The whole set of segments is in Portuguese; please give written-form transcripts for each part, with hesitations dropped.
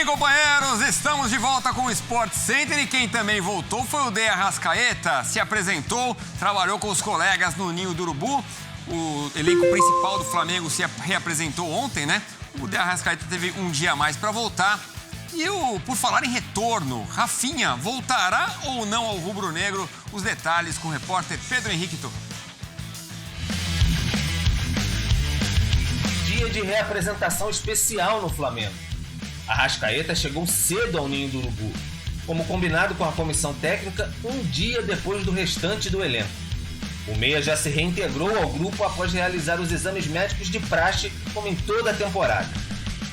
Sim, companheiros, estamos de volta com o Sport Center e quem também voltou foi o De Arrascaeta. Se apresentou, trabalhou com os colegas no Ninho do Urubu. O elenco principal do Flamengo se reapresentou ontem, né? O De Arrascaeta teve um dia a mais para voltar. E por falar em retorno, Rafinha voltará ou não ao rubro-negro? Os detalhes com o repórter Pedro Henrique Torres. Dia de reapresentação especial no Flamengo. Arrascaeta chegou cedo ao Ninho do Urubu, como combinado com a comissão técnica, um dia depois do restante do elenco. O meia já se reintegrou ao grupo após realizar os exames médicos de praxe, como em toda a temporada.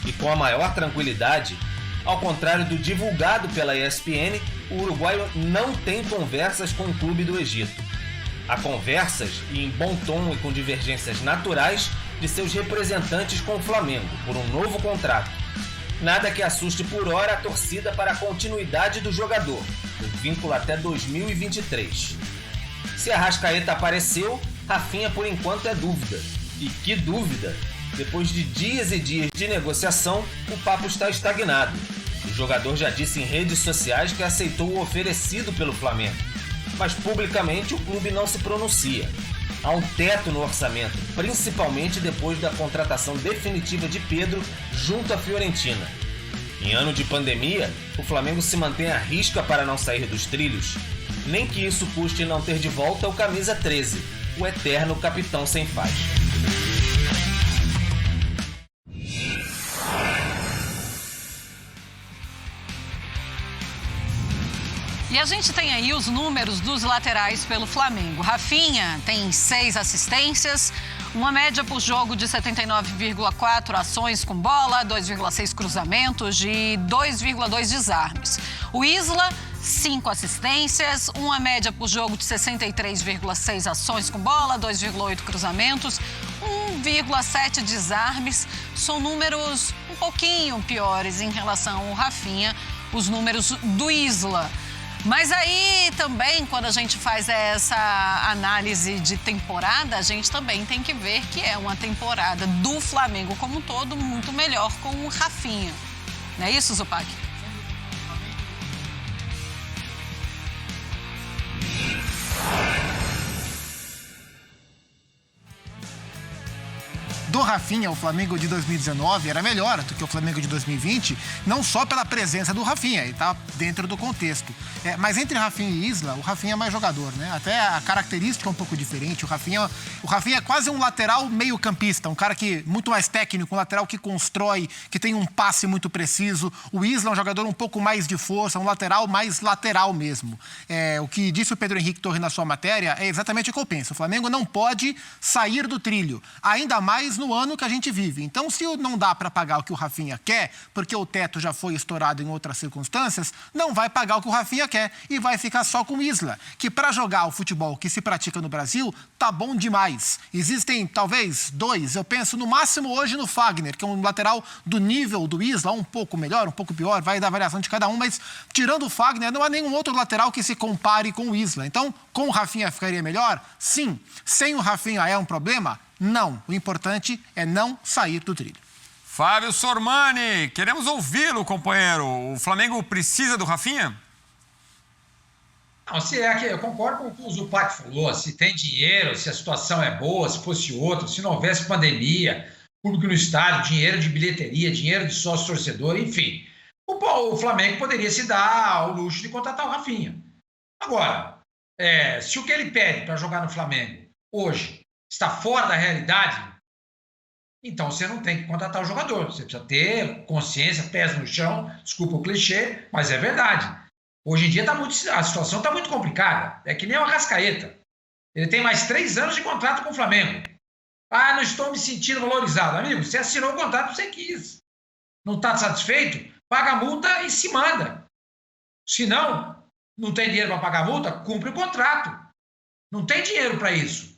E com a maior tranquilidade, ao contrário do divulgado pela ESPN, o uruguaio não tem conversas com o clube do Egito. Há conversas, e em bom tom e com divergências naturais, de seus representantes com o Flamengo, por um novo contrato. Nada que assuste por hora a torcida para a continuidade do jogador, com vínculo até 2023. Se Arrascaeta apareceu, Rafinha por enquanto é dúvida. E que dúvida! Depois de dias e dias de negociação, o papo está estagnado. O jogador já disse em redes sociais que aceitou o oferecido pelo Flamengo, mas publicamente o clube não se pronuncia. Há um teto no orçamento, principalmente depois da contratação definitiva de Pedro junto à Fiorentina. Em ano de pandemia, o Flamengo se mantém à risca para não sair dos trilhos, nem que isso custe não ter de volta o camisa 13, o eterno capitão sem faixa. E a gente tem aí os números dos laterais pelo Flamengo. Rafinha tem 6 assistências, uma média por jogo de 79,4 ações com bola, 2,6 cruzamentos e 2,2 desarmes. O Isla, 5 assistências, uma média por jogo de 63,6 ações com bola, 2,8 cruzamentos, 1,7 desarmes. São números um pouquinho piores em relação ao Rafinha, os números do Isla. Mas aí também, quando a gente faz essa análise de temporada, a gente também tem que ver que é uma temporada do Flamengo como um todo muito melhor com o Rafinha. Não é isso, Zupac? Do Rafinha, o Flamengo de 2019 era melhor do que o Flamengo de 2020, não só pela presença do Rafinha, ele está dentro do contexto. Mas entre Rafinha e Isla, o Rafinha é mais jogador, né? Até a característica é um pouco diferente. O Rafinha é quase um lateral meio campista, um cara que muito mais técnico, um lateral que constrói, que tem um passe muito preciso. O Isla é um jogador um pouco mais de força, um lateral mais lateral mesmo. O que disse o Pedro Henrique Torres na sua matéria é exatamente o que eu penso. O Flamengo não pode sair do trilho, ainda mais no ano que a gente vive. Então, se não dá para pagar o que o Rafinha quer, porque o teto já foi estourado em outras circunstâncias, não vai pagar o que o Rafinha quer e vai ficar só com o Isla, que para jogar o futebol que se pratica no Brasil, tá bom demais. Existem, talvez, 2, eu penso no máximo hoje no Fagner, que é um lateral do nível do Isla, um pouco melhor, um pouco pior, vai dar variação de cada um, mas tirando o Fagner, não há nenhum outro lateral que se compare com o Isla. Então, com o Rafinha ficaria melhor? Sim. Sem o Rafinha é um problema? Não. O importante é não sair do trilho. Fábio Sormani, queremos ouvi-lo, companheiro. O Flamengo precisa do Rafinha? Não, se é que eu concordo com o que o Zupac falou, se tem dinheiro, se a situação é boa, se fosse outra, se não houvesse pandemia, público no estádio, dinheiro de bilheteria, dinheiro de sócio-torcedor, enfim. O Flamengo poderia se dar ao luxo de contratar o Rafinha. Agora, se o que ele pede para jogar no Flamengo hoje está fora da realidade, então você não tem que contratar o jogador. Você precisa ter consciência, pés no chão, desculpa o clichê, mas é verdade. Hoje em dia a situação está muito complicada. É que nem o Arrascaeta. Ele tem mais 3 anos de contrato com o Flamengo. Ah, não estou me sentindo valorizado. Amigo, você assinou o contrato que você quis. Não está satisfeito? Paga a multa e se manda. Se não tem dinheiro para pagar a multa, cumpre o contrato. Não tem dinheiro para isso.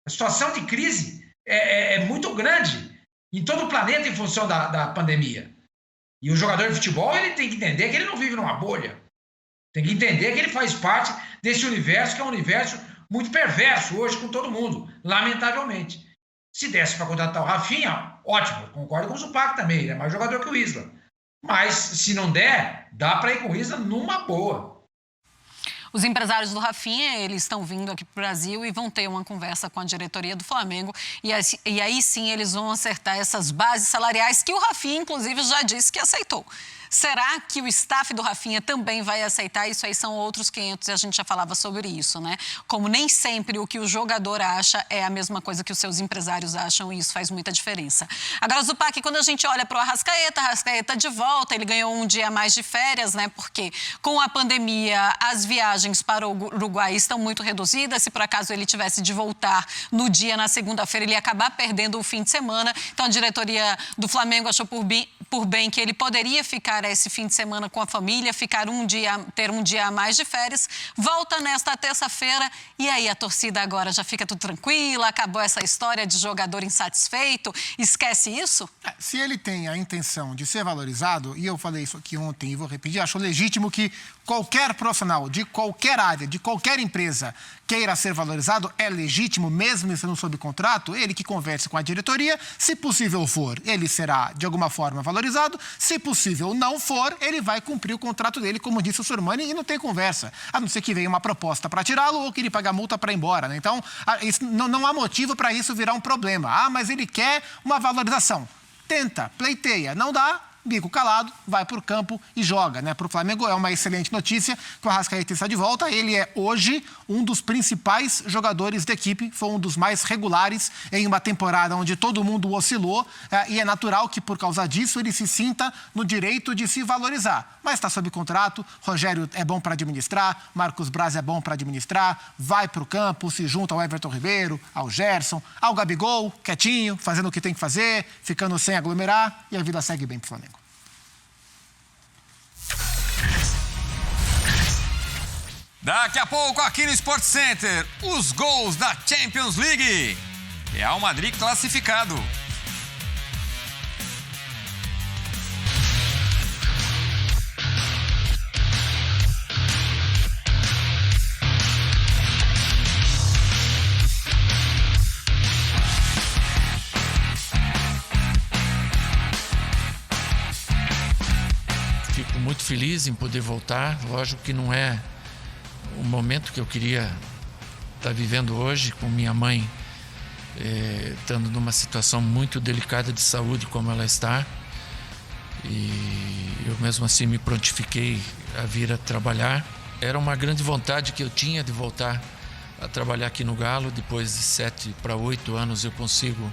A situação de crise é muito grande em todo o planeta em função da pandemia. E o jogador de futebol ele tem que entender que ele não vive numa bolha. Tem que entender que ele faz parte desse universo, que é um universo muito perverso hoje com todo mundo, lamentavelmente. Se desse para contratar o Rafinha, ótimo, concordo com o Zupac também, ele é mais jogador que o Isla. Mas se não der, dá para ir com o Isla numa boa. Os empresários do Rafinha, eles estão vindo aqui para o Brasil e vão ter uma conversa com a diretoria do Flamengo. E aí sim eles vão acertar essas bases salariais que o Rafinha, inclusive, já disse que aceitou. Será que o staff do Rafinha também vai aceitar? Isso aí são outros 500 e a gente já falava sobre isso, né? Como nem sempre o que o jogador acha é a mesma coisa que os seus empresários acham e isso faz muita diferença. Agora, Zupac, quando a gente olha para o Arrascaeta de volta, ele ganhou um dia a mais de férias, né? Porque com a pandemia, as viagens para o Uruguai estão muito reduzidas. Se por acaso ele tivesse de voltar no dia, na segunda-feira, ele ia acabar perdendo o fim de semana. Então, a diretoria do Flamengo achou por bem que ele poderia ficar esse fim de semana com a família, ter um dia a mais de férias, volta nesta terça-feira e aí a torcida agora já fica tudo tranquila, acabou essa história de jogador insatisfeito, esquece isso? Se ele tem a intenção de ser valorizado, e eu falei isso aqui ontem e vou repetir, acho legítimo que qualquer profissional de qualquer área, de qualquer empresa queira ser valorizado, é legítimo, mesmo estando sob contrato, ele que converse com a diretoria, se possível for, ele será de alguma forma valorizado, se possível não for, ele vai cumprir o contrato dele, como disse o Sormani, e não tem conversa, a não ser que venha uma proposta para tirá-lo ou que ele pague a multa para ir embora, né? Então, não há motivo para isso virar um problema. Mas ele quer uma valorização. Tenta, pleiteia, não dá, bico calado, vai para o campo e joga, né? Para o Flamengo é uma excelente notícia que o Arrascaeta está de volta. Ele é hoje um dos principais jogadores da equipe, foi um dos mais regulares em uma temporada onde todo mundo oscilou e é natural que por causa disso ele se sinta no direito de se valorizar. Mas está sob contrato, Rogério é bom para administrar, Marcos Braz é bom para administrar, vai para o campo, se junta ao Everton Ribeiro, ao Gerson, ao Gabigol, quietinho, fazendo o que tem que fazer, ficando sem aglomerar e a vida segue bem para o Flamengo. Daqui a pouco, aqui no Sport Center, os gols da Champions League. Real Madrid classificado. Fico muito feliz em poder voltar. Lógico que não é o momento que eu queria estar vivendo hoje, com minha mãe estando numa situação muito delicada de saúde como ela está, e eu mesmo assim me prontifiquei a vir a trabalhar. Era uma grande vontade que eu tinha de voltar a trabalhar aqui no Galo. Depois de 7 para 8 anos eu consigo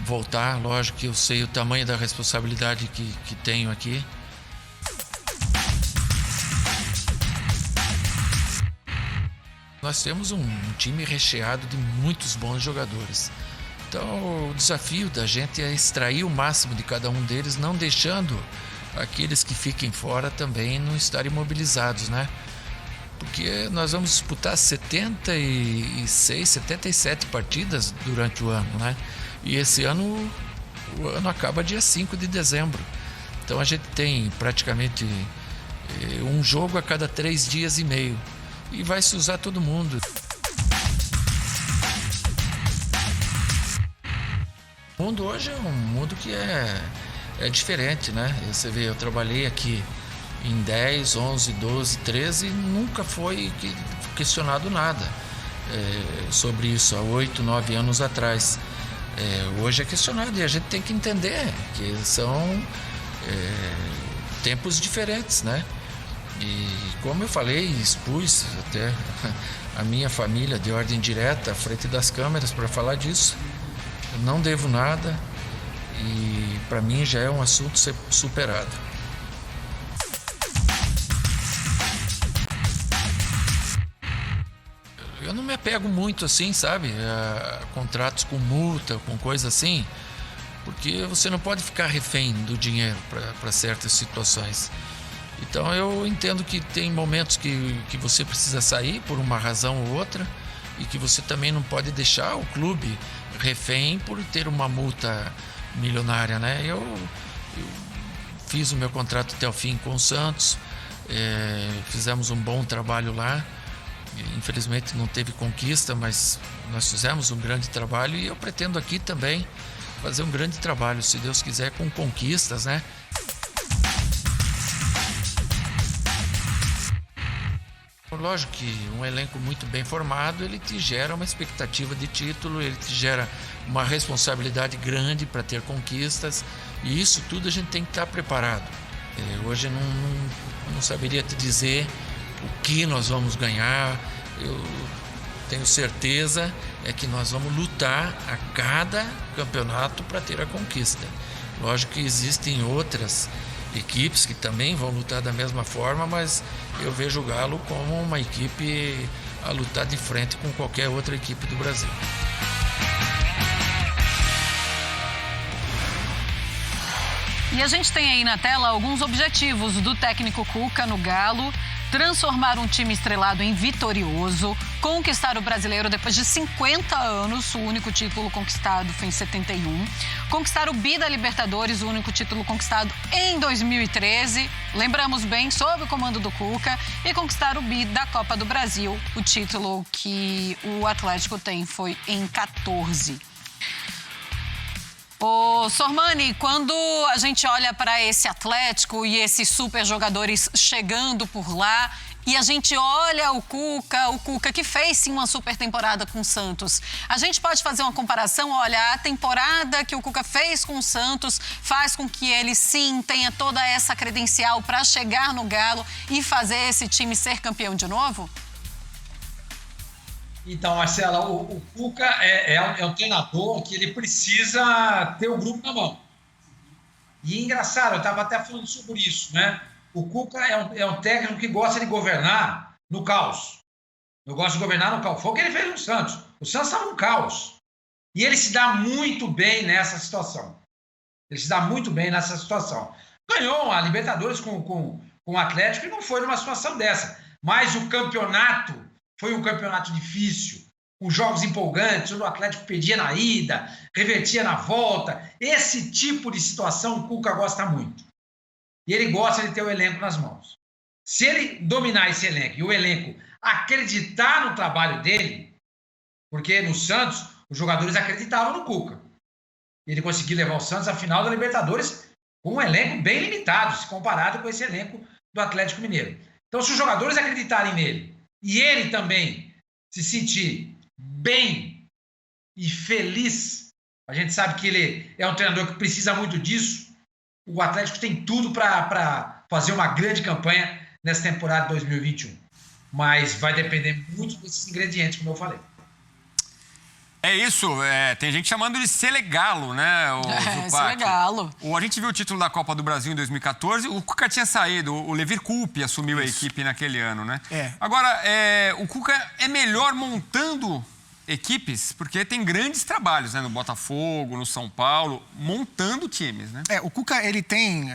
voltar. Lógico que eu sei o tamanho da responsabilidade que tenho aqui. Nós temos um time recheado de muitos bons jogadores. Então, o desafio da gente é extrair o máximo de cada um deles, não deixando aqueles que fiquem fora também não estarem mobilizados, né? Porque nós vamos disputar 76, 77 partidas durante o ano, né? E esse ano, o ano acaba dia 5 de dezembro. Então, a gente tem praticamente um jogo a cada 3 dias e meio. E vai se usar todo mundo. O mundo hoje é um mundo que é diferente, né? Você vê, eu trabalhei aqui em 10, 11, 12, 13 e nunca foi questionado nada sobre isso há 8, 9 anos atrás. Hoje é questionado e a gente tem que entender que são tempos diferentes, né? E como eu falei, expus até a minha família de ordem direta à frente das câmeras para falar disso. Eu não devo nada e para mim já é um assunto superado. Eu não me apego muito assim, sabe, a contratos com multa, com coisa assim, porque você não pode ficar refém do dinheiro para certas situações. Então eu entendo que tem momentos que você precisa sair por uma razão ou outra e que você também não pode deixar o clube refém por ter uma multa milionária, né? Eu fiz o meu contrato até o fim com o Santos, fizemos um bom trabalho lá. Infelizmente não teve conquista, mas nós fizemos um grande trabalho e eu pretendo aqui também fazer um grande trabalho, se Deus quiser, com conquistas, né? lógico que um elenco muito bem formado, ele te gera uma expectativa de título, ele te gera uma responsabilidade grande para ter conquistas, e isso tudo a gente tem que estar preparado. Hoje eu não saberia te dizer o que nós vamos ganhar. Eu tenho certeza que nós vamos lutar a cada campeonato para ter a conquista. Lógico que existem outras equipes que também vão lutar da mesma forma, mas eu vejo o Galo como uma equipe a lutar de frente com qualquer outra equipe do Brasil. E a gente tem aí na tela alguns objetivos do técnico Cuca no Galo: transformar um time estrelado em vitorioso, conquistar o Brasileiro depois de 50 anos, o único título conquistado foi em 71, conquistar o Bi da Libertadores, o único título conquistado em 2013, lembramos bem, sob o comando do Cuca, e conquistar o Bi da Copa do Brasil, o título que o Atlético tem foi em 14. Ô, Sormani, quando a gente olha para esse Atlético e esses super jogadores chegando por lá, e a gente olha o Cuca que fez sim uma super temporada com o Santos, a gente pode fazer uma comparação? Olha, a temporada que o Cuca fez com o Santos faz com que ele sim tenha toda essa credencial para chegar no Galo e fazer esse time ser campeão de novo? Então, Marcela, o Cuca é um treinador que ele precisa ter o grupo na mão. E engraçado, eu estava até falando sobre isso, né? O Cuca é um técnico que gosta de governar no caos. Eu gosto de governar no caos. Foi o que ele fez no Santos. O Santos estava no caos. E ele se dá muito bem nessa situação. Ganhou a Libertadores com o Atlético e não foi numa situação dessa. Mas o campeonato foi um campeonato difícil, com jogos empolgantes, onde o Atlético perdia na ida, revertia na volta. Esse tipo de situação o Cuca gosta muito. E ele gosta de ter o elenco nas mãos. Se ele dominar esse elenco e o elenco acreditar no trabalho dele, porque no Santos os jogadores acreditavam no Cuca. Ele conseguiu levar o Santos à final da Libertadores com um elenco bem limitado, se comparado com esse elenco do Atlético Mineiro. Então, se os jogadores acreditarem nele, e ele também se sentir bem e feliz, a gente sabe que ele é um treinador que precisa muito disso, o Atlético tem tudo para fazer uma grande campanha nessa temporada de 2021. Mas vai depender muito desses ingredientes, como eu falei. É isso, tem gente chamando de Selegalo, né? Selegalo. A gente viu o título da Copa do Brasil em 2014, o Cuca tinha saído, o Levir Coupe assumiu a equipe naquele ano, né? Agora, o Cuca é melhor montando equipes, porque tem grandes trabalhos, né? No Botafogo, no São Paulo, montando times, né? O Cuca, ele tem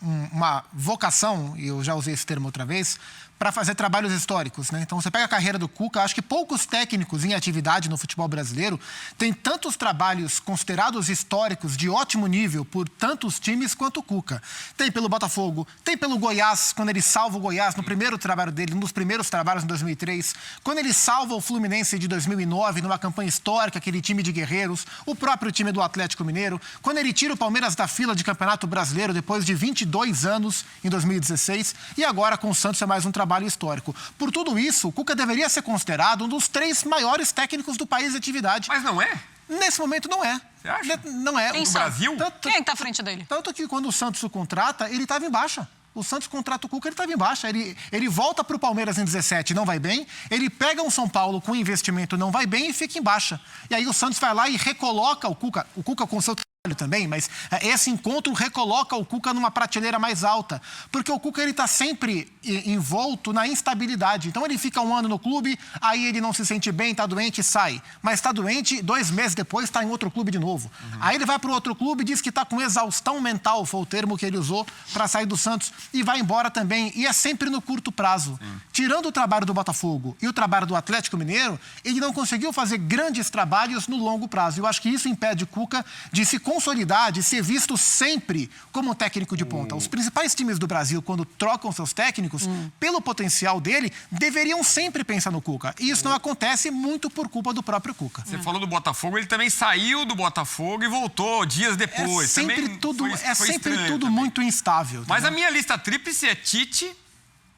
uma vocação, e eu já usei esse termo outra vez, para fazer trabalhos históricos, né? Então, você pega a carreira do Cuca, acho que poucos técnicos em atividade no futebol brasileiro têm tantos trabalhos considerados históricos de ótimo nível por tantos times quanto o Cuca. Tem pelo Botafogo, tem pelo Goiás, quando ele salva o Goiás no primeiro trabalho dele, um dos primeiros trabalhos em 2003, quando ele salva o Fluminense de 2009 numa campanha histórica, aquele time de guerreiros, o próprio time do Atlético Mineiro, quando ele tira o Palmeiras da fila de Campeonato Brasileiro depois de 22 anos em 2016, e agora com o Santos é mais um trabalho histórico. Por tudo isso, o Cuca deveria ser considerado um dos 3 maiores técnicos do país de atividade. Mas não é? Nesse momento não é. Você acha? Não é. No Brasil? Quem está à frente dele? Tanto que quando o Santos o contrata, ele estava em baixa. O Santos contrata o Cuca, ele estava em baixa. Ele volta para o Palmeiras em 17, não vai bem. Ele pega um São Paulo com investimento, não vai bem e fica em baixa. E aí o Santos vai lá e recoloca o Cuca com o seu também, mas esse encontro recoloca o Cuca numa prateleira mais alta, porque o Cuca ele está sempre envolto na instabilidade. Então ele fica um ano no clube, aí ele não se sente bem, está doente e sai. Mas está doente, 2 meses depois está em outro clube de novo. Aí ele vai para o outro clube, diz que está com exaustão mental, foi o termo que ele usou para sair do Santos, e vai embora também. E é sempre no curto prazo. Tirando o trabalho do Botafogo e o trabalho do Atlético Mineiro, ele não conseguiu fazer grandes trabalhos no longo prazo. Eu acho que isso impede o Cuca de se consolidar, de ser visto sempre como um técnico de ponta. Os principais times do Brasil, quando trocam seus técnicos, pelo potencial dele, deveriam sempre pensar no Cuca. E isso não acontece muito por culpa do próprio Cuca. Você falou do Botafogo, ele também saiu do Botafogo e voltou dias depois. É sempre também tudo, foi tudo muito instável. Mas a minha lista tríplice é Tite,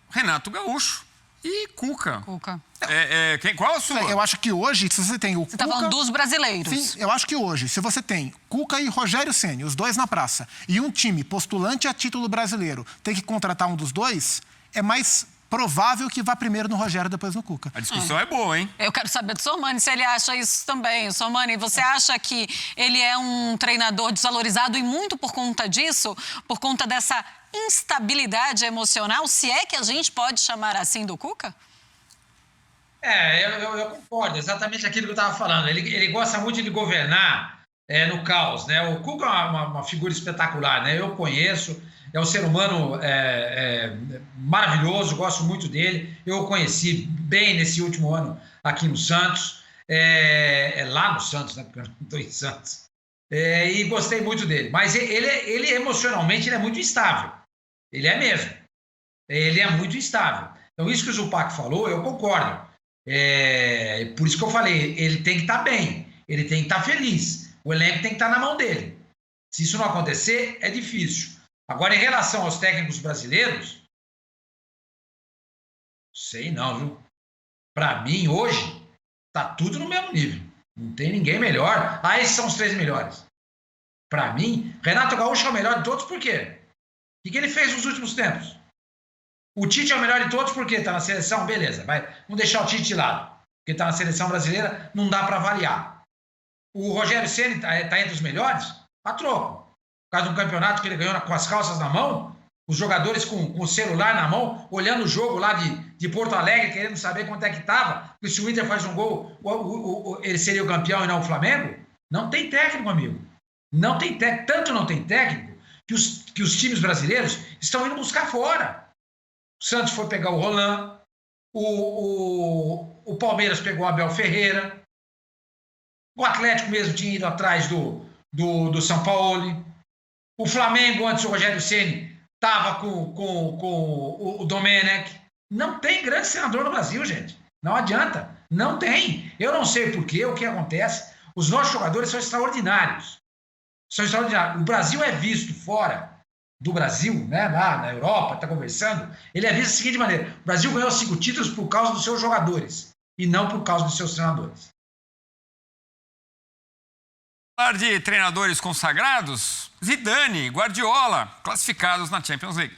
Renato Gaúcho e Cuca. Cuca. Qual a sua? Eu acho que hoje, se você tem o Você tá falando dos brasileiros. Sim, eu acho que hoje, se você tem Cuca e Rogério Ceni, os dois na praça, e um time postulante a título brasileiro tem que contratar um dos dois, é mais provável que vá primeiro no Rogério, depois no Cuca. A discussão é boa, hein? Eu quero saber do Sormani se ele acha isso também. Sormani, você acha que ele é um treinador desvalorizado e muito por conta disso, por conta dessa instabilidade emocional, se é que a gente pode chamar assim do Cuca? Eu concordo, exatamente aquilo que eu estava falando. Ele gosta muito de governar no caos, né? O Cuca é uma figura espetacular, né? Eu conheço, é um ser humano maravilhoso, gosto muito dele. Eu o conheci bem nesse último ano aqui no Santos, lá no Santos, né? Porque eu não estou em Santos. E gostei muito dele. Mas ele emocionalmente ele é muito instável. Ele é mesmo. Ele é muito instável. Então, isso que o Zupac falou, eu concordo. Por isso que eu falei, ele tem que estar bem, ele tem que estar feliz, o elenco tem que estar na mão dele. Se isso não acontecer, é difícil. Agora, em relação aos técnicos brasileiros, sei não, viu? Para mim, hoje, tá tudo no mesmo nível. Não tem ninguém melhor. Esses são os 3 melhores. Para mim, Renato Gaúcho é o melhor de todos, por quê? O que ele fez nos últimos tempos? O Tite é o melhor de todos porque está na seleção, beleza. Vamos deixar o Tite de lado. Porque está na seleção brasileira, não dá para avaliar. O Rogério Ceni está entre os melhores? A troco. Por causa de um campeonato que ele ganhou com as calças na mão, os jogadores com o celular na mão, olhando o jogo lá de Porto Alegre, querendo saber quanto é que estava, porque se o Inter faz um gol, ele seria o campeão e não o Flamengo. Não tem técnico, amigo. Não tem técnico. Tanto não tem técnico que os times brasileiros estão indo buscar fora. O Santos foi pegar o Roland, o Palmeiras pegou o Abel Ferreira, o Atlético mesmo tinha ido atrás do São Paulo, o Flamengo, antes o Rogério Ceni, estava com o Domenech. Não tem grande treinador no Brasil, gente. Não adianta. Não tem. Eu não sei porquê, o que acontece. Os nossos jogadores são extraordinários. O Brasil é visto fora do Brasil, né, lá na Europa, está conversando, ele avisa da seguinte maneira: o Brasil ganhou 5 títulos por causa dos seus jogadores e não por causa dos seus treinadores. Falar de treinadores consagrados, Zidane e Guardiola classificados na Champions League.